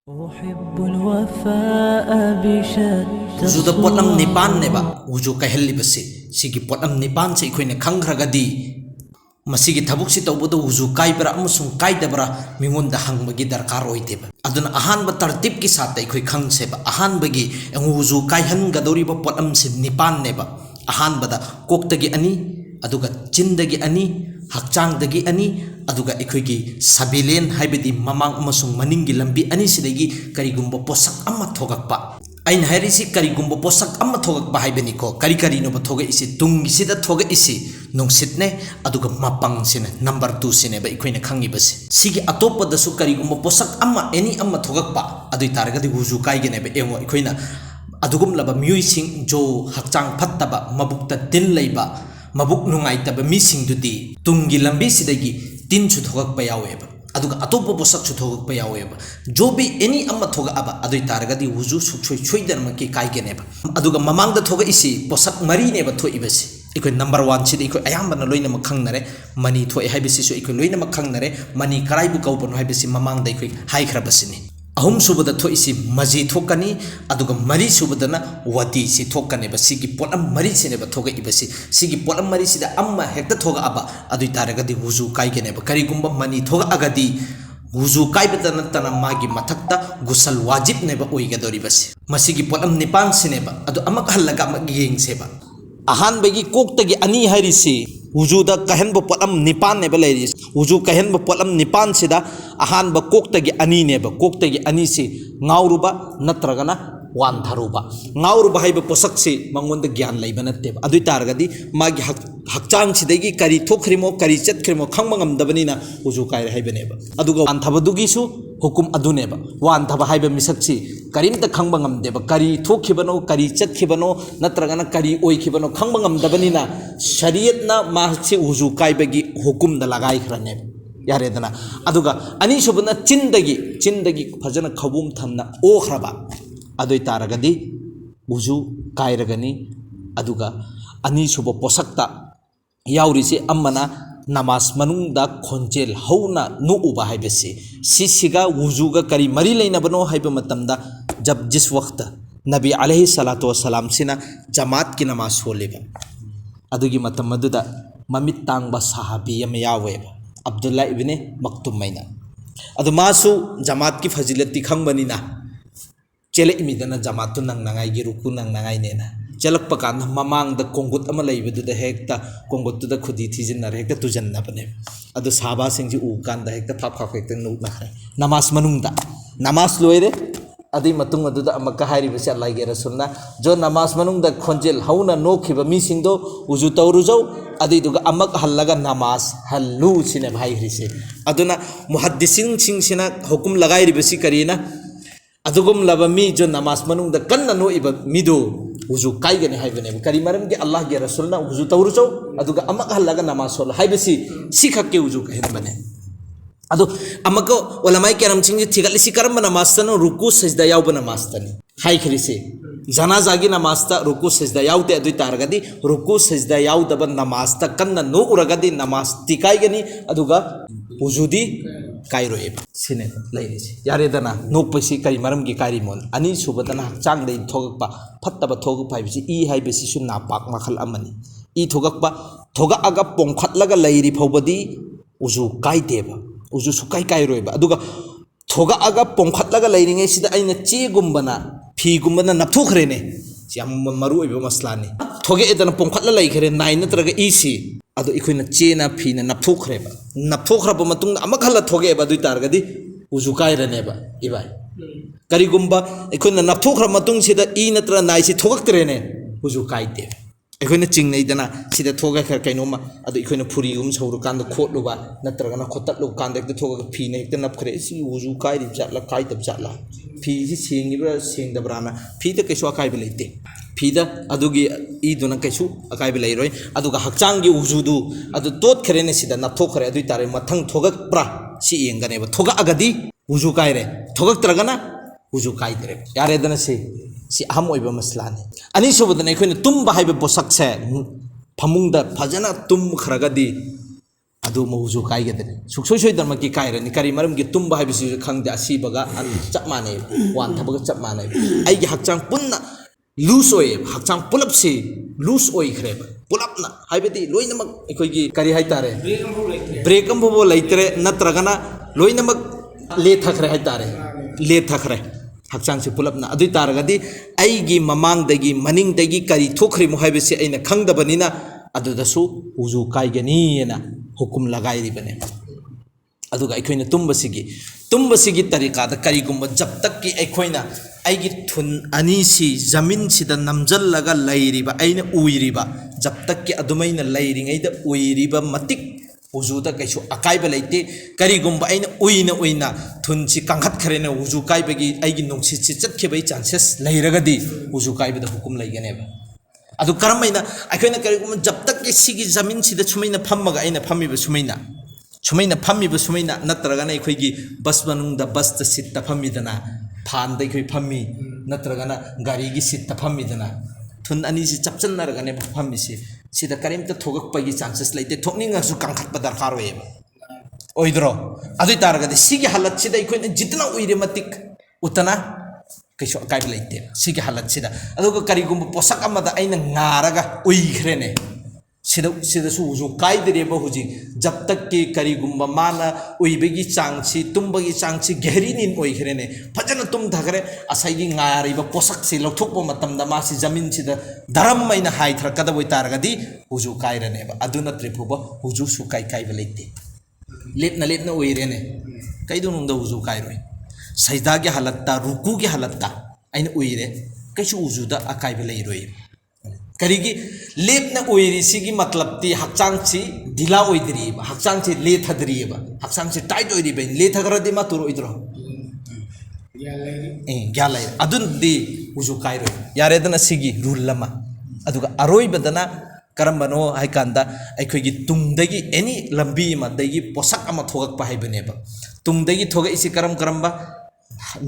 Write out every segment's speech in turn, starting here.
أحب الوفاء بشتى وجود پوتلم نيپان نيبا وجود كهلي بسي سيگي پوتلم نيپان سي اخوين خنگرگدي مسيگي تبوكسي توبدو وجود كايبرا امسون كايدبرا ميمون دا هنگبگي درکار اويتيبا ادن اهان با ترتيب کی ساتھ اخوي خنگ سيبا اهان بگي وجود كايهن گدوري با پوتلم سي نيپان نيبا اهان بدا کوکتگي اني ادوگا چندگي اني हक्चांगदगी अनि अदुगा एखोइगी सबिलेन हाइबदी ममांग अमसुंग मनिंगी लंबी अनि सिदगी करिगुंबो पोसक अम्मा थोगकपा आइन हाइरिसि करिगुंबो पोसक अम्मा थोगकपा हाइबनिको करि करि नो थोगे इसी तुंगी सिदा थोगे इसी नुंगसितने अदुगा मपंग सिने नंबर 2 सिने बा इखोइने खंगी बसे सिगी अतोपदसु करिगुंबो पोसक अम्मा एनी अम्मा थोगकपा अदुइ तारगदी हुजु काइगने बे एमो इखोइना अदुगुम लबा म्युइसिंग जो हक्चांग फत्तबा मबुक्ता दिन लैबा मबुक नुंगाइतब मिसिंगदुदी तुंगी लंबी सिदगी तीन सुथोगक यावेबा अदुगा अतोप पोसक सुथोगक यावेबा जो भी एनी अम्मा थोगा अबा अदुइ तारगदी हुजु सुछोय छोइदरम के काइगनेबा अदुगा ममांगदा थोगा इसी पोसक मरी नेबा थोइबसी इको नंबर 1 सिदि इको अयामबना लोइनम खंगनरे मनी थोइ हाइबसिसु इको लोइनम खंगनरे मनी कराइबु कौबनो हाइबसि ममांगदा इको हाइखरबसिनी अहुम सुबदा थोइसी मजी थोकनी अदुगा मरी सुबदना वती सि थोकने बसिगी पोलम मरी सिने ब थोगा इबसि सिगी पोलम मरी सिदा अम्मा हेक्ता थोगा अबा अदुइ तारगदी हुजु काइगने ब करिगुंबा मनी थोगा अगदी हुजु काइबदना तना मागी मथक्ता गुसल वाजिब ने ब ओइगदोरि बसि मसिगी पोलम निपान सिने ब अदु अमक हल्लगा मग येंग सेबा अहान बगी कोक्तगी अनि हारिसि हुजुदा कहन ब पोलम निपान ने ब लेरिस हुजु कहन ब पोलम निपान सिदा अहान ब कोक्तगी अनि ने ब कोक्तगी अनि सि ngaurubा नत्रगना वान थारुबा ngaurubा हाइब पोसक सि मंगोंद ज्ञान लैब नतेब अदुइ तारगदी मागी हक्चांग सिदगी करी थोखरिमो करी चतखरिमो खंगम ngमदबनिना हुजु काइर हाइबनेब अदुगा वान थाबदुगिसु हुकुम अदुनेब वान थाब हाइब मिसक्सि करीमता खंगब ngमदेब करी थोखिबनो करी चतखिबनो नत्रगना करी ओइखिबनो खंगब ngमदबनिना शरीयतना मासि हुजु काइबगी हुकुम द लगाइ खरनेब यारेदना अदुगा अनि सुबना चिंदगी फजन खबुम थमना ओखरबा अदुइ तारगदी हुजु काइरगनी अदुगा अनि सुब पोसक्ता याउरिसे अम्मना नमाज मनुंगदा खोंजेल हौना नुउबा हाइबसे सिसिगा वुजुगा करी मरी लेनबनो हाइब मतमदा जब जिस वक्त नबी अलैहि सलातो वसलाम सिना जमात की नमाज सोलेबा अदुगी मतम मदुदा ममित तांगबा सहाबी यम यावेबा अब्दुल्ला इब्ने मक्तुम मैना अदु मासु जमात की फजिलती खंगबनिना चेले इमिदना जमातु नंगनांगाई गी रुकु नंगनांगाई नेना चलक पकान ममांग द कोंगुत अमा लैबदुदा हेक्ता कोंगुतुदा खुदी थिजिनर हेक्ता तुजन्नबने अदु साबा सिंगजी उ कांदा हेक्ता फाफ फाफ हेक्ता नु नखरे नमाज मनुंगदा नमाज लोइरे अदि मतुंग अदुदा अमका हारिबसे अल्लाह गे रसूलना जो नमाज मनुंगदा खोंजेल हौना नोखिबा मी सिंगदो उजु तौरुजौ अदि दुगा अमक हल्लगा नमाज हल्लु सिने भाई हरिसे अदुना मुहद्दिसिन सिंगसिना हुकुम लगाइ रिबसी करिना अदुगुम लबा मी जो नमाज मनुंगदा कन्ना नो इबा मिदो हुजु काइगने हाइबने करी मरम के अल्लाह के रसूलना हुजु तौरुजौ अदुगा अमक हल्लगा नमाज सोल हाइबसी सिखके हुजु कहन बने अदु अमको ओलमाई केरम सिंगजी थिगलिसि करम नमाजतनो रुकु सजदा याव नमाजतनी हाइ खरिसे जनाजागी नमाजता रुकु सजदा यावते अदुइ तारगदी रुकु सजदा याव दब नमाजता कन्ना नो उरगदी नमाज तिकाइगनी अदुगा हुजुदी काइरोए सिने लैरिसे यारेदना नोपसि करी मरम की कारी मोन अनि सुबदना चांग दै थोगपा फत्तब थोगप हाइबसि ई हाइबसि सु नापाक मखल अमनी ई थोगकपा थोगा अगा पोंखतलगा लैरि फौबदी उजु काइदेबा उजु सुकाइ काइरोएबा अदुगा थोगा अगा पोंखतलगा लैरिङै सिदा आइना चेगुम्बना फीगुम्बना नपथोखरेने याम मरु ओइबा मसलानी थोगे एदना पोंखतला लैखरे नाइ नत्रगा इसी अदु इखोइना चेना फीना नपथोखरेबा नपथोखरबा मतुंग अमखला थोगेबा दुइ तारगदी उजु काइरनेबा इबाय करिगुम्बा इखोइना नपथोखर मतुंग सिदा ई नत्र नाइसि थोगक्तरेने उजु काइदे इखोइना चिंगनैदना सिदा थोगा खर कैनोमा अदु इखोइना फुरीगुम सौरुकांद खोटलुबा नत्रगना खोतलु कांद एकते थोगा फीना एकते नपखरे सि उजु काइरि जातला काइदब जातला फी सि सेंगिब्रा सेंगदब्राना फीदा कैसो अकाइबे लेते फीदा अदुगी ईदुना कैसु अकाइबे लैरोय अदुगा हक्चांगी उजुदु अदु तोत खरेने सिदा नपथोखरे अदुइ तारे मथंग थोगक्प्रा सि येंगनेबा थोगा अगदी उजु काइरे थोगक्त्रगना उजु काइदरे यारेदना सि अहम ओइबा मसलाने अनि सुबदना इखोइना तुम हाइबे पोसक से फमुंगदा फजना तुम खरगदी ꯑꯗꯨ ꯃꯍꯨꯁꯨ ꯀꯥꯏꯒꯗꯅꯤ ꯁꯨꯛꯁꯣꯏ ꯁꯣꯏꯗꯅꯃꯛꯀꯤ ꯀꯥꯏꯔꯅꯤ ꯀꯔꯤ ꯃꯔꯝꯒꯤ ꯇꯨꯝꯕ ꯍꯥꯏꯕꯁꯤꯁꯨ ꯈꯪꯗꯦ ꯑꯁꯤꯕꯒ ꯆꯞ ꯃꯥꯟꯅꯩ ꯋꯥꯟꯊꯕꯒ ꯆꯞ ꯃꯥꯟꯅꯩ ꯑꯩꯒꯤ ꯍꯛꯆꯥꯡ ꯄꯨꯟꯅ ꯂꯨꯁ ꯑꯣꯏꯌꯦꯕ ꯍꯛꯆꯥꯡ ꯄꯨꯂꯞꯁꯤ ꯂꯨꯁ ꯑꯣꯏꯈ꯭ꯔꯦꯕ ꯄꯨꯂꯞꯅ ꯍꯥꯏꯕꯗꯤ ꯂꯣꯏꯅꯃꯛ ꯑꯩꯈꯣꯏꯒꯤ ꯀꯔꯤ ꯍꯥꯏꯇꯥꯔꯦ ꯕ꯭ꯔꯦꯛ ꯑꯃꯐꯥꯎ ꯂꯩꯇ꯭ꯔꯦ ꯅꯠꯇ꯭ꯔꯒꯅ ꯂꯣꯏꯅꯃꯛ ꯂꯦꯊꯈ꯭ꯔꯦ ꯍꯥꯏꯇꯥꯔꯦ ꯂꯦꯊꯈ꯭ꯔꯦ ꯍꯛꯆꯥꯡꯁꯤ ꯄꯨꯂꯞꯅ ꯑꯗꯨ ꯇꯥꯔꯒꯗꯤ ꯑꯩꯒꯤ ꯃꯃꯥꯡꯗꯒꯤ ꯃꯅꯤꯡꯗꯒꯤ ꯀꯔꯤ ꯊꯣꯛꯈ꯭ꯔꯤꯃꯣ ꯍꯥꯏꯕꯁꯤ ꯑꯩꯅ ꯈꯪꯗꯕꯅꯤꯅ ꯑꯗꯨꯗꯁꯨ ꯎꯖꯨ ꯀꯥꯏꯒꯅꯤꯅ ꯍꯨꯀꯨꯝ ꯂꯒꯥꯏꯔꯤꯕꯅꯦ ꯑꯗꯨꯒ ꯑꯩꯈꯣꯏꯅ ꯇꯨꯝꯕꯁꯤꯒꯤ ꯇꯔꯤꯀꯥꯗ ꯀꯔꯤꯒꯨꯝꯕ ꯖꯞꯇꯛꯀꯤ ꯑꯩꯈꯣꯏꯅ ꯑꯩꯒꯤ ꯊꯨꯟ ꯑꯅꯤꯁꯤ ꯖꯃꯤꯟꯁꯤꯗ ꯅꯝꯖꯜꯂꯒ ꯂꯩꯔꯤꯕ ꯑꯩꯅ ꯎꯏꯔꯤꯕ ꯖꯞꯇꯛꯀꯤ ꯑꯗꯨꯃꯥꯏꯅ ꯂꯩꯔꯤꯉꯩꯗ ꯎꯏꯔꯤꯕ ꯃꯇꯤꯛ ꯎꯖꯨꯗ ꯀꯩꯁꯨ ꯑꯀꯥꯏꯕ ꯂꯩꯇꯦ ꯀꯔꯤꯒꯨꯝꯕ ꯑꯩꯅ ꯎꯏꯅ ꯊꯨꯟꯁꯤ ꯀꯪꯈꯠꯈ꯭ꯔꯦꯅ ꯎꯖꯨ ꯀꯥꯏꯕꯒꯤ ꯑꯩꯒꯤ ꯅꯨꯡꯁꯤꯠꯁꯤ ꯆꯠꯈꯤꯕꯒꯤ ꯆꯥꯟꯁꯦꯁ ꯂꯩꯔꯒꯗꯤ ꯎꯖꯨ ꯀꯥꯏꯕꯗ ꯍꯨꯀꯨꯝ ꯂꯩꯒꯅꯦꯕ ꯑꯗꯨ ꯀꯔꯝꯍꯥꯏꯅ ꯑꯩꯈꯣꯏꯅ ꯀꯔꯤꯒꯨꯝꯕ ꯖꯞꯇꯛꯀꯤ ꯁꯤꯒꯤ ꯖꯃꯤꯟꯁꯤꯗ ꯁꯨꯃꯥꯏꯅ ꯐꯝꯃꯒ ꯑꯩꯅ ꯐꯝꯃꯤꯕ ꯁꯨꯃꯥꯏꯅ ꯐꯝꯃꯤꯕ ꯁꯨꯃꯥꯏꯅ ꯅꯠꯇ꯭ꯔꯒꯅ ꯑꯩꯈꯣꯏꯒꯤ ꯕꯁ ꯃꯅꯨꯡꯗ ꯕꯁꯇ ꯁꯤꯠꯇ ꯐꯝꯃꯤꯗꯅ ꯐꯥꯟꯗ ꯑꯩꯈꯣꯏ ꯐꯝꯃꯤ ꯅꯠꯇ꯭ꯔꯒꯅ ꯒꯥꯔꯤꯒꯤ ꯁꯤꯠꯇ ꯐꯝꯃꯤꯗꯅ ꯊꯨꯟ ꯑꯅꯤꯁꯤ ꯆꯞꯆꯟꯅꯔꯒꯅꯦꯕ ꯐꯝꯃꯤꯁꯤ ꯁꯤꯗ ꯀꯔꯤꯝꯇ ꯊꯣꯛꯂꯛꯄꯒꯤ ꯆꯥꯟꯁꯦꯁ ꯂꯩꯇꯦ ꯊꯣꯛꯅꯤꯡꯉꯁꯨ ꯀꯪꯈꯠꯄ ꯗꯔꯀꯥꯔ ꯑꯣꯏꯌꯦꯕ ꯑꯣꯏꯗ꯭ꯔꯣ ꯑꯗꯨ ꯑꯣꯏꯇꯥꯔꯒꯗꯤ ꯁꯤꯒꯤ ꯍꯥꯂꯠꯁꯤꯗ ꯑꯩꯈꯣꯏꯅ ꯖꯤꯇꯅ ꯎꯏꯔꯦ ꯃꯇꯤꯛ ꯎꯠꯇꯅ ꯀꯩꯁꯨ ꯑꯀꯥꯏꯕ ꯂꯩꯇꯦ ꯁꯤꯒꯤ ꯍꯥꯂꯠꯁꯤꯗ ꯑꯗꯨꯒ ꯀꯔꯤꯒꯨꯝꯕ ꯄꯣꯠꯁꯛ ꯑꯃꯗ ꯑꯩꯅ ꯉꯥꯔꯒ ꯎꯏꯈ꯭ꯔꯦꯅꯦ ꯁꯤꯗꯁꯨ ꯍꯧꯖꯤꯛ ꯀꯥꯏꯗ꯭ꯔꯦꯕ ꯍꯧꯖꯤꯛ ꯖꯞꯇꯛꯀꯤ ꯀꯔꯤꯒꯨꯝꯕ ꯃꯥꯅ ꯎꯏꯕꯒꯤ ꯆꯥꯡꯁꯤ ꯇꯨꯝꯕꯒꯤ ꯆꯥꯡꯁꯤ ꯒꯦꯍꯔꯤꯅꯤꯟ ꯑꯣꯏꯈ꯭ꯔꯦꯅꯦ ꯐꯖꯅ ꯇꯨꯝꯊꯈ꯭ꯔꯦ ꯉꯁꯥꯏꯒꯤ ꯉꯥꯔꯤꯕ ꯄꯣꯠꯁꯛꯁꯤ ꯂꯧꯊꯣꯛꯄ ꯃꯇꯝꯗ ꯃꯥꯁꯤ ꯖꯃꯤꯟꯁꯤꯗ ꯗꯔꯝ ꯑꯩꯅ ꯍꯥꯏꯊꯔꯛꯀꯗꯕ ꯑꯣꯏꯇꯥꯔꯒꯗꯤ ꯍꯨꯖꯨ ꯀꯥꯏꯔꯅꯦꯕ ꯑꯗꯨ ꯅꯠꯇ꯭ꯔꯤ ꯐꯥꯎꯕ ꯍꯨꯖꯨꯁꯨ ꯀꯥꯏꯕ ꯂꯩꯇꯦ ꯂꯦꯞꯅ ꯎꯏꯔꯦꯅꯦ ꯀꯩꯗꯧꯅꯨꯡꯗ ꯍꯨꯖꯨ ꯀꯥꯏꯔꯣꯏ ꯁꯩꯗꯥꯒꯤ ꯍꯥꯂꯠꯇ ꯔꯨꯀꯨꯒꯤ ꯍꯥꯂꯠꯇ ꯑꯩꯅ उइरे कैसु उजुदा अकाइब लेरोय करीगी लेपना उइरिसिगी मतलब ती हक्चांगसी ढिला ओइद्रिबा हक्चांगसी लेथद्रिबा हक्चांगसी टाइट ओइरिबा लेथगरदि मा तुर ओइद्रो ग्या लै अदुनदि उजु काइरो यारेदना सिगी रूल लमा अदुगा अरोइबदना करमबनो हाइकांदा अखोइगी तुंगदगी एनी लंबी मदगी पोसक अमा थोगकपा हाइबनेबा तुंगदगी थोगइसि करमबा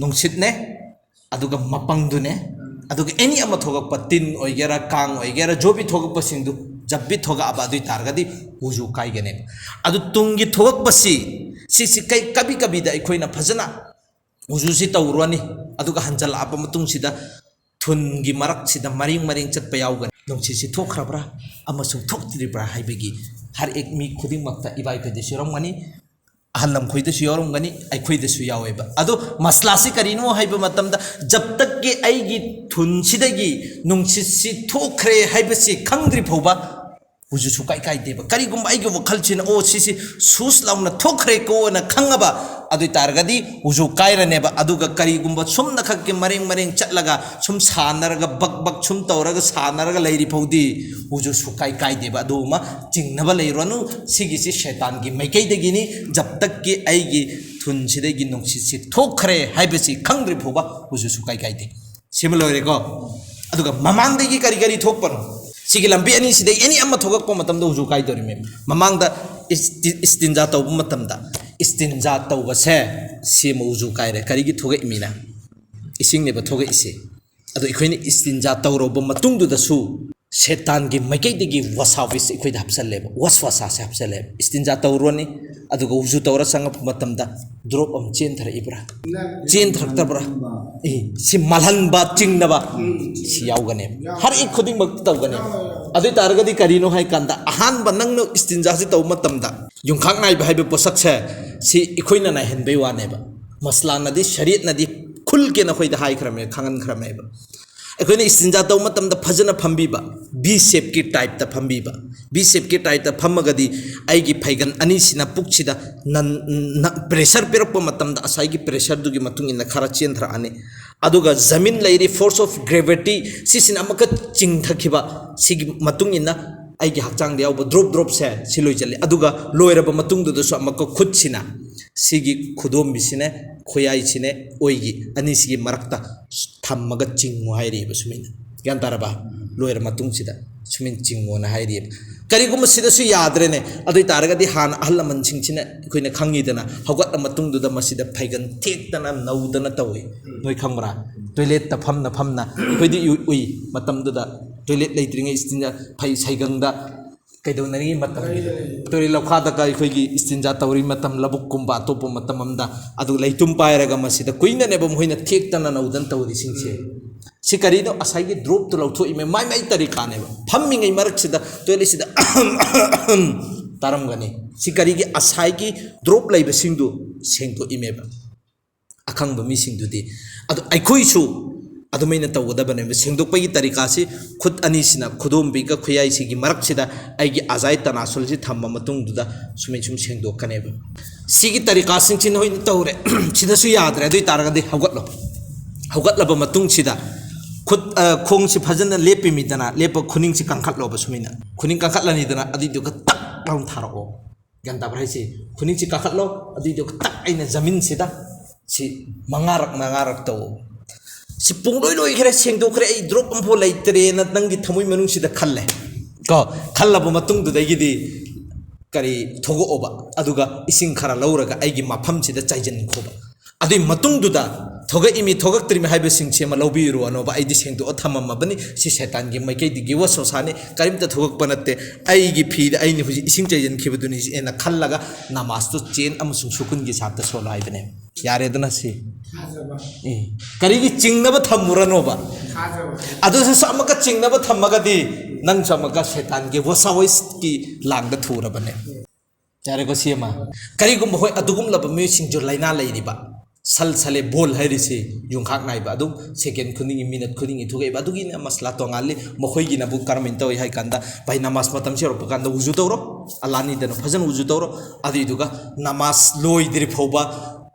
नुंसितने अदुगा मपंगदुने अदुगा एनी अमा थोगकपा तिन ओइगेरा कांग ओइगेरा जोबि थोगकपा सिंगदु जब्बि थोगअबा अदुइ तारगदि उजु काइगने अदु तुंगी थोगकपसि सिसि कै कबि कबिदा अखोइना फजना उजुसि तौरोनी अदुगा हंजलापा मतुंगसिदा थुनगी मरकसिदा मरिंग चटपा यावगन नुंसिसि थोखरब्रा अमसुं थोक्तिरिब्रा हाइबगी हर एक मी खुदिंगमक्ता इबाइ खैदेसि रंगनी अहलम खोइदसु यावरंगनी अखोइदसु यावेबा अदो मसलासि करिनो हाइबा मतमदा जब तक के आइगी थुनसिदगी नुंसिसि थोखरे हाइबसि खंगद्रि फौबा उजुसु काई देबा करिगुम आइगे वखलसिन ओ सिसि सुस लाउना थोखरे को ना खंगबा अदुइ तारगदी उजु काइरनेबा अदुगा करिगुम सुमना खक्के मरेंग चटलगा सुम सानरगा बक सुम तौरगा सानरगा लैरि फौदी उजुसु काई देबा अदुमा चिंगनबा लैरोनु सिगिसि शैतान की मैकैदगिनी जब तक के आइगे थुनसिदगी नुंसिसि थोखरे हाइबसि खंगद्रि फौबा उजुसु काई दे सिमलोरेको अदुगा ममांगदगी करी थोकपनो सिगी लंबी अनि सिदे एनी अमा थोगकपा मतमदा उजु काई दोरिमे ममांगदा इस्तिंजा तौब मतमदा इस्तिंजा तौबसे सिम उजु काइरे करिगी थोगे इमिना इसिंगनेबा थोगे इसे अदो इखोइने इस्तिंजा तौरोब मतुंगदुदसु शैतान की मैकैदगी वसाविस इखोइदा हपसलेबा वसवासा से हपसले इस्तिंजा तौरोनी अदुगा उजु तौरा संगप मतमदा ड्रॉप अम चेन थर इब्रा चेन थरक्तब्रा ए सि मलहनबा चिंगनबा सि यावगने हर एक खुदिंग मक तौगने अदु तारगदी करिनो हाय कांदा अहानबा नंगनो इस्तिंजा से तौ मतमदा युंखाक नाइबा हाइबे पोसक से सि इखोइना नाय हेनबे वानेबा मसला नदी शरीयत नदी खुल के नखोइदा हाय खरमे खांगन खरमेबा अखोइने इस्तिंजा तौ मतमदा फजना फंबीबा बी शेप की टाइप ता फंबीबा बी शेप की टाइप ता फमगदी आइगी फैगन अनिसिना पुक्सिदा प्रेशर पिरप मतमदा असाइगी प्रेशर दुगी मतुंग इन खरा चेंथरा आने अदुगा जमीन लैरी फोर्स ऑफ ग्रेविटी सिसिन अमक चिंगथखिबा सिगी मतुंग इन आइगी हक्चांग यावबा ड्रॉप से सिलोइ चले अदुगा लोइरबा मतुंग दुदसु अमक खुदसिना सिगी खुदोम बिसिने खोयाइ सिने ओइगी अनिसिगी मरक्ता थम्मग चिंगो हाइरिबा सुमिन ग्यान तारबा लोइर मतुंग सिदा सुमिन चिंगो ना हाइरिबा करिगुम सिदसु याद्रेने अदुइ तारगदि हान अहलमन सिंसिने अखोइने खंगिदना हगत मतुंग दुदा मसिदा फैगन थेक्तना नौदना तवै नोइ खंगरा टॉयलेट ता फमना अखोइदि उइ मतम दुदा टॉयलेट लेट्रिंगे इस्तिंजा फै सैगंदा ꯀꯩꯗꯧꯅꯔꯤ ꯃꯇꯝꯒꯤꯗ ꯇꯣꯔꯤ ꯂꯧꯈꯥꯗꯒ ꯑꯩꯈꯣꯏꯒꯤ ꯏꯁꯇꯤꯟꯖꯥ ꯇꯧꯔꯤ ꯃꯇꯝ ꯂꯧꯕꯨꯛꯀꯨꯝꯕ ꯑꯇꯣꯞꯄ ꯃꯇꯝ ꯑꯃꯗ ꯑꯗꯨ ꯂꯩꯇꯨꯝ ꯄꯥꯏꯔꯒ ꯃꯁꯤꯗ ꯀꯨꯏꯅꯅꯦꯕ ꯃꯈꯣꯏꯅ ꯊꯦꯛꯇꯅ ꯅꯧꯗꯅ ꯇꯧꯔꯤꯁꯤꯡꯁꯦ ꯁꯤ ꯀꯔꯤꯅꯣ ꯉꯁꯥꯏꯒꯤ ꯗ꯭ꯔꯣꯞꯇꯨ ꯂꯧꯊꯣꯛꯏꯃꯦ ꯃꯥꯏ ꯇꯔꯤꯀꯥꯅꯦꯕ ꯐꯝꯃꯤꯉꯩ ꯃꯔꯛꯁꯤꯗ ꯇꯣꯏꯂꯦꯠꯁꯤꯗ ꯇꯥꯔꯝꯒꯅꯤ ꯁꯤ ꯀꯔꯤꯒꯤ ꯉꯁꯥꯏꯒꯤ ꯗ꯭ꯔꯣꯞ ꯂꯩꯕꯁꯤꯡꯗꯨ ꯁꯦꯡꯗꯣꯛꯏꯃꯦꯕ ꯑꯈꯪꯕ ꯃꯤꯁꯤꯡꯗꯨꯗꯤ ꯑꯗꯨ ꯑꯩꯈꯣꯏꯁꯨ ꯑꯗꯨꯃꯥꯏꯅ ꯇꯧꯒꯗꯕꯅꯦꯕ ꯁꯦꯡꯗꯣꯛꯄꯒꯤ ꯇꯔꯤꯀꯥꯁꯤ ꯈꯨꯠ ꯑꯅꯤꯁꯤꯅ ꯈꯨꯗꯣꯝꯕꯤꯒ ꯈꯨꯌꯥꯏꯁꯤꯒꯤ ꯃꯔꯛꯁꯤꯗ ꯑꯩꯒꯤ ꯑꯖꯥꯏ ꯇꯅꯥꯁꯨꯜꯁꯤ ꯊꯝꯕ ꯃꯇꯨꯡꯗꯨꯗ ꯁꯨꯝ ꯁꯦꯡꯗꯣꯛꯀꯅꯦꯕ ꯁꯤꯒꯤ ꯇꯔꯤꯀꯥꯁꯤꯡꯁꯤ ꯅꯣꯏꯅ ꯇꯧꯔꯦ ꯁꯤꯗꯁꯨ ꯌꯥꯗ꯭ꯔꯦ ꯑꯗꯨ ꯑꯣꯏꯇꯥꯔꯒꯗꯤ ꯍꯧꯒꯠꯂꯕ ꯃꯇꯨꯡꯁꯤꯗ ꯈꯨꯠ ꯈꯣꯡꯁꯤ ꯐꯖꯅ ꯂꯦꯞꯄꯤꯃꯤꯗꯅ ꯂꯦꯞꯄ ꯈꯨꯅꯤꯡꯁꯤ ꯀꯥꯡꯈꯠꯂꯣꯕ ꯁꯨꯃꯥꯏꯅ ꯈꯨꯅꯤꯡ ꯀꯥꯡꯈꯠꯂꯅꯤꯗꯅ ꯑꯗꯨꯏꯗꯨꯒ ꯇꯛ ꯂꯥꯎꯅ ꯊꯥꯔꯛꯑꯣ ꯒ꯭ꯌꯥꯟ ꯇꯥꯕ꯭ꯔꯥ ꯍꯥꯏꯁꯤ ꯈꯨꯅꯤꯡꯁꯤ ꯀꯥꯡꯈꯠꯂꯣ ꯑꯗꯨꯏꯗꯨꯒ ꯇꯛ ꯑꯩꯅ ꯖꯃꯤꯟꯁꯤꯗ ꯁꯤ ꯃꯉꯥꯔꯛ ꯇꯧ ꯁꯤ ꯄꯨꯡꯂꯣꯏ ꯂꯣꯏꯈ꯭ꯔꯦ ꯁꯦꯡꯗꯣꯛꯈ꯭ꯔꯦ ꯑꯩ ꯗ꯭ꯔꯣꯞ ꯑꯃꯐꯥꯎ ꯂꯩꯇ꯭ꯔꯦꯅ ꯅꯪꯒꯤ ꯊꯃꯣꯏ ꯃꯅꯨꯡꯁꯤꯗ ꯈꯜꯂꯦ ꯀꯣ ꯈꯜꯂꯕ ꯃꯇꯨꯡꯗꯨꯗꯒꯤꯗꯤ ꯀꯔꯤ ꯊꯣꯛꯑꯣꯕ ꯑꯗꯨꯒ ꯏꯁꯤꯡ ꯈꯔ ꯂꯧꯔꯒ ꯑꯩꯒꯤ ꯃꯐꯝꯁꯤꯗ ꯆꯥꯏꯖꯟꯈꯣꯕ ꯑꯗꯨꯏ ꯃꯇꯨꯡꯗꯨꯗ ꯊꯣꯛꯏꯃꯤ ꯊꯣꯛꯇ꯭ꯔꯤꯃꯤ ꯍꯥꯏꯕꯁꯤꯡꯁꯤ ꯑꯃ ꯂꯧꯕꯤꯔꯨꯑꯅꯣꯕ ꯑꯩꯗꯤ ꯁꯦꯡꯗꯣꯛꯑ ꯊꯝꯃꯝꯃꯕꯅꯤ ꯁꯤ ꯁꯩꯇꯥꯟꯒꯤ ꯃꯥꯏꯀꯩꯗꯒꯤ ꯋꯁꯣꯁꯥꯅꯤ ꯀꯔꯤꯝꯇ ꯊꯣꯛꯂꯛꯄ ꯅꯠꯇꯦ ꯑꯩꯒꯤ ꯐꯤꯗ ꯑꯩꯅ ꯍꯧꯖꯤꯛ ꯏꯁꯤꯡ ꯆꯥꯏꯖꯟꯈꯤꯕꯗꯨꯅꯤ ꯑꯩꯅ ꯈꯜꯂꯒ ꯅꯃꯥꯖꯇꯨ ꯆꯦꯟ ꯑꯃꯁꯨꯡ ꯁꯨꯀꯨꯟꯒꯤ ꯁꯥꯞꯇ ꯁꯣꯜꯂꯣ ꯍꯥꯏꯕꯅꯦ ꯌꯥꯔꯦꯗꯅ ꯁꯤ ꯀꯔꯤꯒꯤ ꯆꯤꯡꯅꯕ ꯊꯝꯃꯨꯔꯅꯣꯕ ꯑꯗꯨꯁꯨ ꯑꯃꯨꯛꯀ ꯆꯤꯡꯅꯕ ꯊꯝꯃꯒꯗꯤ ꯅꯪꯁꯨ ꯑꯃꯨꯛꯀ ꯁꯩꯇꯥꯟꯒꯤ ꯋꯁꯥꯋꯤꯁꯀꯤ ꯂꯥꯡꯗ ꯊꯨꯔꯕꯅꯦ ꯌꯥꯔꯦꯀꯣ ꯁꯤ ꯑꯃ ꯀꯔꯤꯒꯨꯝꯕ ꯍꯣꯏ ꯑꯗꯨꯒꯨꯝꯂꯕ ꯃꯤꯑꯣꯏꯁꯤꯡꯁꯨ ꯂꯥꯏꯅꯥ ꯂꯩꯔꯤꯕ ꯁꯜꯁꯂꯦ ꯕꯣꯜ ꯍꯥꯏꯔꯤꯁꯤ ꯌꯨꯡꯈꯥꯛ ꯅꯥꯏꯕ ꯑꯗꯨꯝ ꯁꯦꯀꯦꯟ ꯈꯨꯗꯤꯡꯒꯤ ꯃꯤꯅꯠ ꯈꯨꯗꯤꯡꯒꯤ ꯊꯣꯛꯏꯕ ꯑꯗꯨꯒꯤꯅ ꯃꯁꯂꯥ ꯇꯣꯡꯉꯥꯜꯂꯤ ꯃꯈꯣꯏꯒꯤꯅꯕꯨ ꯀꯔꯝꯍꯥꯏꯅ ꯇꯧꯏ ꯍꯥꯏ ꯀꯥꯟꯗ ꯚꯥꯏ ꯅꯃꯥꯖ ꯃꯇꯝꯁꯤ ꯌꯧꯔꯛꯄ ꯀꯥꯟꯗ ꯎꯖꯨ ꯇꯧꯔꯣ ꯑꯜꯂꯥꯅꯤꯗꯅ ꯐꯖꯅ ꯎꯖꯨ ꯇꯧꯔꯣ ꯑꯗꯨꯏꯗꯨꯒ ꯅꯃꯥꯖ ꯂꯣꯏꯗ꯭ꯔꯤ ꯐꯥꯎꯕ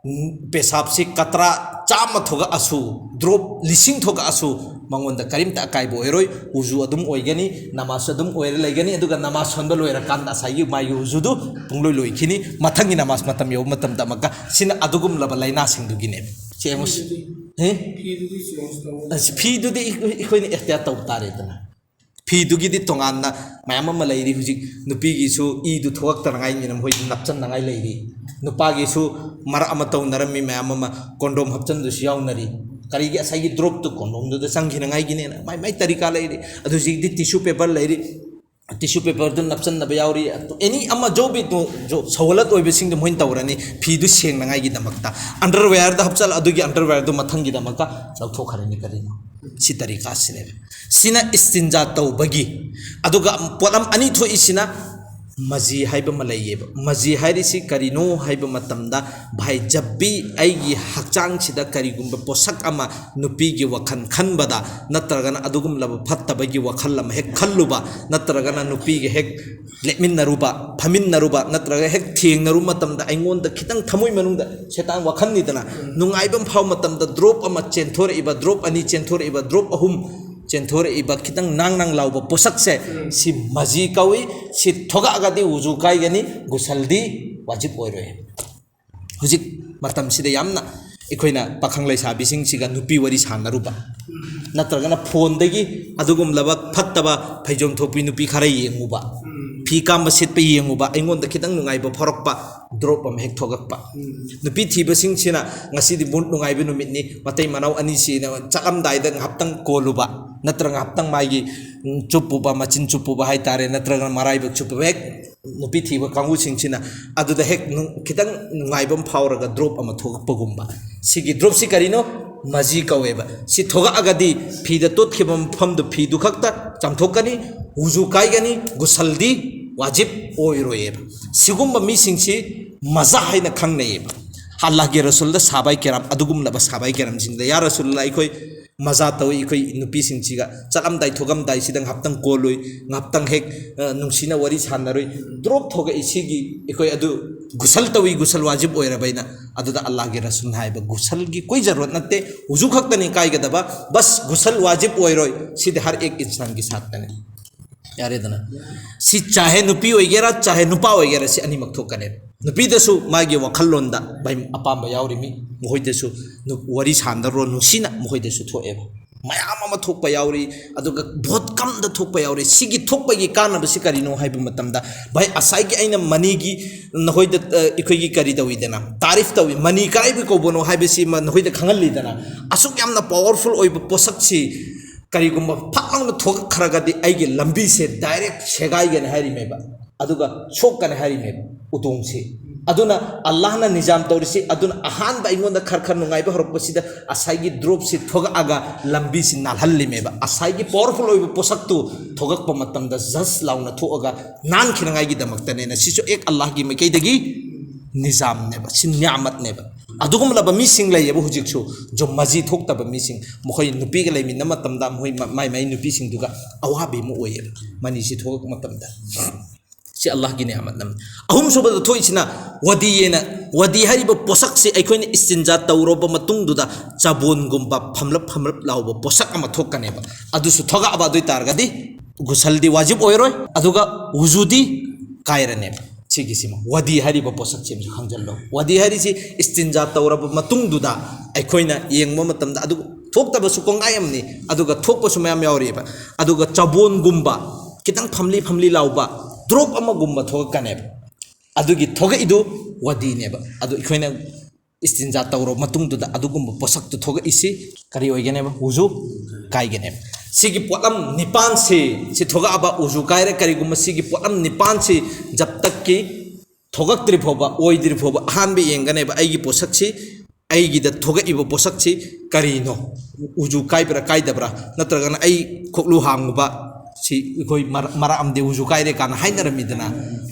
ꯄꯦꯁꯥꯞꯁꯤ ꯀꯇ꯭ꯔꯥ 100 ꯊꯣꯛꯑꯁꯨ ꯗ꯭ꯔꯣꯞ 1000 ꯊꯣꯛꯑꯁꯨ ꯃꯉꯣꯟꯗ ꯀꯔꯤꯝꯇ ꯑꯀꯥꯏꯕ ꯑꯣꯏꯔꯣꯏ ꯎꯖꯨ ꯑꯗꯨꯝ ꯑꯣꯏꯒꯅꯤ ꯅꯃꯥꯖ ꯑꯗꯨꯝ ꯑꯣꯏꯔ ꯂꯩꯒꯅꯤ ꯑꯗꯨꯒ ꯅꯃꯥꯖ ꯁꯣꯟꯕ ꯂꯣꯏꯔꯀꯥꯟꯗ ꯉꯁꯥꯏꯒꯤ ꯃꯥꯒꯤ ꯎꯖꯨꯗꯨ ꯄꯨꯡꯂꯣꯏ ꯂꯣꯏꯈꯤꯅꯤ ꯃꯊꯪꯒꯤ ꯅꯃꯥꯖ ꯃꯇꯝ ꯌꯧꯕ ꯃꯇꯝꯗ ꯑꯃꯨꯛꯀ ꯁꯤꯅ ꯑꯗꯨꯒꯨꯝꯂꯕ ꯂꯥꯏꯅꯥꯁꯤꯡꯗꯨꯒꯤꯅꯦꯕ ꯐꯤꯗꯨꯗꯤ ꯑꯩꯈꯣꯏꯅ ꯑꯦꯍꯇꯤꯌꯥꯠ ꯇꯧꯕ ꯇꯥꯔꯦꯗꯅ ꯐꯤꯗꯨꯒꯤꯗꯤ ꯇꯣꯉꯥꯟꯅ ꯃꯌꯥꯝ ꯑꯃ ꯂꯩꯔꯤ ꯍꯧꯖꯤꯛ ꯅꯨꯄꯤꯒꯤꯁꯨ ꯏꯗꯨ ꯊꯣꯛꯂꯛꯇꯅꯉꯥꯏꯅꯤꯅ ꯃꯈꯣꯏꯗꯤ ꯅꯞꯆꯟꯅꯉꯥꯏ ꯂꯩꯔꯤ ꯅꯨꯄꯥꯒꯤꯁꯨ ꯃꯔꯛ ꯑꯃ ꯇꯧꯅꯔꯝꯃꯤ ꯃꯌꯥꯝ ꯑꯃ ꯀꯣꯟꯗꯣꯝ ꯍꯥꯞꯆꯟꯗꯨꯁꯨ ꯌꯥꯎꯅꯔꯤ ꯀꯔꯤꯒꯤ ꯉꯁꯥꯏꯒꯤ ꯗ꯭ꯔꯣꯞꯇꯨ ꯀꯣꯟꯗꯣꯝꯗꯨꯗ ꯆꯪꯈꯤꯅꯉꯥꯏꯒꯤꯅꯦꯅ ꯃꯥꯏ ꯇꯔꯤꯀꯥ ꯂꯩꯔꯤ ꯑꯗꯨ ꯍꯧꯖꯤꯛꯇꯤ ꯇꯤꯁꯨ ꯄꯦꯄꯔ ꯂꯩꯔꯤ ꯇꯤꯁꯨ ꯄꯦꯄꯔꯗꯨ ꯅꯞꯆꯟꯅꯕ ꯌꯥꯎꯔꯤ ꯑꯦꯅꯤ ꯑꯃ ꯖꯣꯕꯤꯗꯨ ꯁꯧꯍꯜꯂꯠ ꯑꯣꯏꯕꯁꯤꯡꯗꯨ ꯃꯣꯏꯅ ꯇꯧꯔꯅꯤ ꯐꯤꯗꯨ ꯁꯦꯡꯅꯉꯥꯏꯒꯤꯗꯃꯛꯇ ꯑꯟꯗꯔꯋꯦꯌꯔꯗ ꯍꯥꯞꯆꯜ ꯑꯗꯨꯒꯤ ꯑꯟꯗꯔꯋꯦꯌꯔꯗꯨ ꯃꯊꯪꯒꯤꯗꯃꯛꯇ ꯂꯧꯊꯣꯛꯈ꯭ꯔꯅꯤ ꯀꯔꯤꯅꯣ ꯁꯤ ꯇꯔꯤꯀꯥꯁꯤꯅꯦꯕ ꯁꯤꯅ ꯏꯁꯇꯤꯟꯖꯥ ꯇꯧꯕꯒꯤ ꯑꯗꯨꯒ ꯄꯣꯠꯂꯝ ꯑꯅꯤ ꯊꯣꯛꯏꯁꯤꯅ ꯃꯖꯤ ꯍꯥꯏꯕ ꯑꯃ ꯂꯩꯌꯦꯕ ꯃꯖꯤ ꯍꯥꯏꯔꯤꯁꯤ ꯀꯔꯤꯅꯣ ꯍꯥꯏꯕ ꯃꯇꯝꯗ ꯚꯥꯏ ꯖꯕꯤ ꯑꯩꯒꯤ ꯍꯛꯆꯥꯡꯁꯤꯗ ꯀꯔꯤꯒꯨꯝꯕ ꯄꯣꯠꯁꯛ ꯑꯃ ꯅꯨꯄꯤꯒꯤ ꯋꯥꯈꯜ ꯈꯟꯕꯗ ꯅꯠꯇ꯭ꯔꯒꯅ ꯑꯗꯨꯒꯨꯝꯂꯕ ꯐꯠꯇꯕꯒꯤ ꯋꯥꯈꯜ ꯑꯃ ꯍꯦꯛ ꯈꯜꯂꯨꯕ ꯅꯠꯇ꯭ꯔꯒꯅ ꯅꯨꯄꯤꯒ ꯍꯦꯛ ꯂꯦꯞꯃꯤꯟꯅꯔꯨꯕ ꯐꯝꯃꯤꯟꯅꯔꯨꯕ ꯅꯠꯇ꯭ꯔꯒ ꯍꯦꯛ ꯊꯦꯡꯅꯔꯨꯕ ꯃꯇꯝꯗ ꯑꯩꯉꯣꯟꯗ ꯈꯤꯇꯪ ꯊꯃꯣꯏ ꯃꯅꯨꯡꯗ ꯁꯩꯇꯥꯟ ꯋꯥꯈꯜꯅꯤꯗꯅ ꯅꯨꯡꯉꯥꯏꯕ ꯐꯥꯎ ꯃꯇꯝꯗ ꯗ꯭ꯔꯣꯞ ꯑꯃ ꯆꯦꯟꯊꯣꯔꯛꯏꯕ ꯗ꯭ꯔꯣꯞ 2 ꯆꯦꯟꯊꯣꯔꯛꯏꯕ ꯗ꯭ꯔꯣꯞ 3 ꯆꯦꯟꯊꯣꯔꯛꯏꯕ ꯈꯤꯇꯪ ꯅꯥꯡ ꯂꯥꯎꯕ ꯄꯣꯠꯁꯛꯁꯦ ꯁꯤ ꯃꯖꯤ ꯀꯧꯏ ꯁꯤ ꯊꯣꯛꯑꯒꯗꯤ ꯎꯖꯨ ꯀꯥꯏꯒꯅꯤ ꯒꯨꯁꯜꯗꯤ ꯋꯥꯖꯤꯕ ꯑꯣꯏꯔꯣꯏ ꯍꯧꯖꯤꯛ ꯃꯇꯝꯁꯤꯗ ꯌꯥꯝꯅ ꯑꯩꯈꯣꯏꯅ ꯄꯥꯈꯪ ꯂꯩꯁꯥꯕꯤꯁꯤꯡꯁꯤꯒ ꯅꯨꯄꯤ ꯋꯥꯔꯤ ꯁꯥꯟꯅꯔꯨꯕ ꯅꯠꯇ꯭ꯔꯒꯅ ꯐꯣꯟꯗꯒꯤ ꯑꯗꯨꯒꯨꯝꯂꯕ ꯐꯠꯇꯕ ꯐꯩꯖꯣꯝ ꯊꯣꯛꯄꯤ ꯅꯨꯄꯤ ꯈꯔ ꯌꯦꯡꯉꯨꯕ ꯐꯤ ꯀꯥꯝꯕ ꯁꯤꯠꯄ ꯌꯦꯡꯉꯨꯕ ꯑꯩꯉꯣꯟꯗ khitang ꯅꯨꯡꯉꯥꯏꯕ ꯐꯥꯎꯔꯛꯄ ꯗ꯭ꯔꯣꯞ ꯑꯃ ꯍꯦꯛ ꯊꯣꯛꯂꯛꯄ ꯅꯨꯄꯤ ꯊꯤꯕꯁꯤꯡꯁꯤꯅ ꯉꯁꯤꯗꯤ ꯃꯨꯠ ꯅꯨꯡꯉꯥꯏꯕ ꯅꯨꯃꯤꯠꯅꯤ ꯃꯇꯩ ꯃꯅꯥꯎ ꯑꯅꯤꯁꯤꯅ ꯆꯠꯂꯝꯗꯥꯏꯗ ꯉꯍꯥꯛꯇꯪ ꯀꯣꯜꯂꯨꯕ ꯅꯠꯇ꯭ꯔꯒ ꯉꯍꯥꯛꯇꯪ ꯃꯥꯒꯤ ꯆꯨꯞꯄꯨꯕ ꯃꯆꯤꯟ ꯆꯨꯞꯄꯨꯕ ꯍꯥꯏꯇꯥꯔꯦ ꯅꯠꯇ꯭ꯔꯒ ꯃꯔꯥꯏꯕꯛ ꯆꯨꯞꯄꯨꯕ ꯍꯦꯛ ꯅꯨꯄꯤ ꯊꯤꯕ ꯀꯥꯡꯕꯨꯁꯤꯡꯁꯤꯅ ꯑꯗꯨꯗ ꯍꯦꯛ ꯈꯤꯇꯪ ꯅꯨꯡꯉꯥꯏꯕ ꯑꯃ ꯐꯥꯎꯔꯒ ꯗ꯭ꯔꯣꯞ ꯑꯃ ꯊꯣꯛꯂꯛꯄꯒꯨꯝꯕ ꯁꯤꯒꯤ ꯗ꯭ꯔꯣꯞꯁꯤ ꯀꯔꯤꯅꯣ ꯃꯖꯤ ꯀꯧꯋꯦꯕ ꯁꯤ ꯊꯣꯛꯂꯛꯑꯒꯗꯤ ꯐꯤꯗ ꯇꯣꯠꯈꯤꯕ ꯃꯐꯝꯗꯨ ꯐꯤꯗꯨ ꯈꯛꯇ ꯆꯥꯝꯊꯣꯛꯀꯅꯤ ꯎꯖꯨ ꯀꯥꯏꯒꯅꯤ ꯒꯨꯁꯜꯗꯤ ꯋꯥꯖꯤब ꯑꯣꯏꯔꯣꯏꯌꯦꯕ ꯁꯤꯒꯨꯝꯕ ꯃꯤꯁꯤꯡꯁꯤ ꯃꯖꯥ ꯍꯥꯏꯅ ꯈꯪꯅꯩꯌꯦꯕ ꯑꯜꯂꯥꯍꯒꯤ ꯔꯁꯨꯜꯗ ꯁꯥꯕꯥꯏ ꯀꯦꯔꯥꯝ ꯑꯗꯨꯒꯨꯝꯂꯕ ꯁꯥꯕꯥꯏ ꯀꯦꯔꯥꯝꯁꯤꯡꯗ ꯌꯥ ꯔꯁꯨꯜꯂꯥ ꯑꯩꯈꯣꯏ ꯃꯖꯥ ꯇꯧꯏ ꯑꯩꯈꯣꯏ ꯅꯨꯄꯤꯁꯤꯡꯁꯤꯒ ꯆꯠꯂꯝꯗꯥꯏ ꯊꯣꯛꯑꯝꯗꯥꯏꯁꯤꯗ ꯉꯍꯥꯛꯇꯪ ꯀꯣꯜꯂꯨꯏ ꯉꯍꯥꯛꯇꯪ ꯍꯦꯛ ꯅꯨꯡꯁꯤꯅ ꯋꯥꯔꯤ ꯁꯥꯟꯅꯔꯨꯏ ꯗ꯭ꯔꯣꯞ ꯊꯣꯛꯏ ꯁꯤꯒꯤ ꯑꯩꯈꯣꯏ ꯑꯗꯨ ꯒꯨꯁꯜ ꯇꯧꯏ ꯒꯨꯁꯜ ꯋꯥꯖꯤब ꯑꯣꯏꯔꯕꯩꯅ ꯑꯗꯨꯗ ꯑꯜꯂꯥꯍꯒꯤ ꯔꯁꯨꯜ ꯍꯥꯏꯕ ꯒꯨꯁꯜꯒꯤ ꯀꯣꯏ ꯖꯔꯨꯔꯠ ꯅꯠꯇꯦ ꯎꯖꯨ ꯈꯛꯇꯅꯤ ꯀꯥꯏꯒꯗꯕ ꯕꯁ ꯒꯨꯁꯜ ꯋꯥꯖꯤब ꯑꯣꯏꯔꯣꯏ ꯁꯤꯗꯤ ꯍꯔ एक इंसान की साथने यारेदना सी चाहे नुपी ओइगेरा चाहे नुपा ओइगेरा सी अनिमक थोकने नुपीदसु मागी वखल्लोंदा बाय अपाम्बा यावरिमि मोहोइदसु वरी सान्दरो नुसिना मोहोइदसु थोएबा मयाम अमा थोकपा यावरि अदुगा बहुत कम द थोकपा यावरि सिगी थोकपगी कानबसि करिनो हाइबा मतमदा भाई असाइगी अइना मनीगी नहोइद इखोइगी करि दविदना तारीफ तवि मनी कराइबि कोबोनो हाइबसि म नहोइद खंगलिदना असुक यामना पावरफुल ओइबा पोसक्सि करीगुम्बा फालांग थोक खरगदी आइगे लंबी से डायरेक्ट सेगाइगन हारिमेबा अदुगा सोकन हारिमेबा उतोंग से अदुना अल्लाह ना निजाम तौरिसी अदुना अहान बा इंगोंदा खरखर नुंगाइबा हरपसिदा असाइगी ड्रॉप से थोग आगा लंबी से नालहल्लिमेबा असाइगी पावरफुल ओइबा पोसक्तु थोगकपा मतमदा जस लाउना थोगा नान खिनगाइगी दमक्तने ना सिसो एक अल्लाह की मैकैदगी निजाम नेबा सि न्यामत नेबा अदुगुमलाबा मिसिंग लैयेबा हुजिकसु जो मजी थोक्तबा मिसिंग मखोय नुपीगा लैमिना मतमदा मोय माय माय नुपीसिंगदुगा अवाबी मु ओयेबा मनी सि थोगक मतमदा से अल्लाह की नियामत नम अहुम सुबद थोइसिना वदी हरिबा पोसक से अखोइन इस्तिंजा तौरोबा मतुंगदुदा चाबोनगुम्बा फमलप लाउबा पोसक अमा थोकनेबा अदुसु थोगा अबा दुइ तारगदी गुसलदी वाजिब ओयरोय अदुगा वुजुदी कायरनेबा सिगिसिमा वदी हरिबा पोसक से खंजल्लो वदी हरिसि इस्तिंजा तौरोबा मतुंगदुदा अखोइना येंगबा मतमदा अदु थोक्तबसु कोंगायमनि अदुगा थोकपसु मयाम यावरिबा अदुगा चाबोनगुम्बा कितंग फमली लाउबा ड्रॉप अमगुम्बा थोगकनेबा अदुगी थोगइदु वदीनेबा अदु इखोइना इस्तिंजा तौरो मतुंगदुदा अदुगुम्बा पोसक्तु थोगइसि करी ओइगनेबा वुजु काइगनेबा सिगी पोलम निपान से थोगाबा वुजु कायरे करीगुम्बा सिगी पोलम निपान से जब तक की थोगक्त्रि फोबा ओइद्रि फोबा हानबे येंगनेबा आइगी पोसक्सि आइगिदा थोगइबा पोसक्सि करीनो वुजु काइब्रा काइदब्रा नत्रगना आइ खोक्लु हांगबा सी कोई मरा अमदे वुजु कायरे काना हाइनरमिदना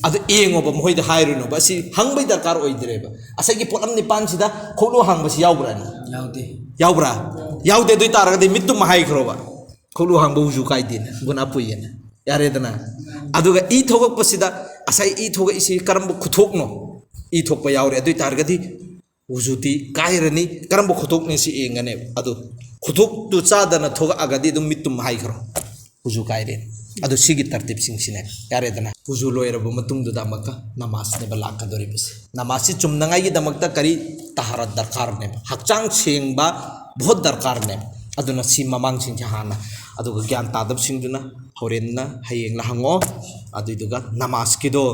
अदु एंगोबा मोइदा हाइरुनोबा सी हंगबै दरकार ओइद्रेबा असैगी पोलम निपान सिदा खोलो हांगबसी यावब्रानी यावब्रा यावदे दुइ तारगदे मित्तु माहाइखरोबा खोलो हांगबा वुजु काइदेना गुना पुयेना यारेदना अदुगा ई थोगकपसिदा असै ई थोगा इसी करम खुथोकनो ई थोकपा यावरे दुइ तारगदि वुजुती कायरनी करम खुथोकने सी एंगने अदु खुथोक तु चादना थोगा अगदि दुम मित्तु माहाइखरो वुजु कायरे अदु सिगी तरतीब सिंगसिने यारेदना वुजु लोयरब मतुंगदुदा मक्का नमाज नेबा लाकदोरिबसे नमाज सि चुमनंगाई दमक्ता करी तहारत दरकार ने हकचांग सेंगबा बहुत दरकार ने अदुना सि ममांग सिंग हाना अदुगा ज्ञान तादब सिंगदुना होरेनना हयेंग ला हंगो अदुदुगा नमाज किदो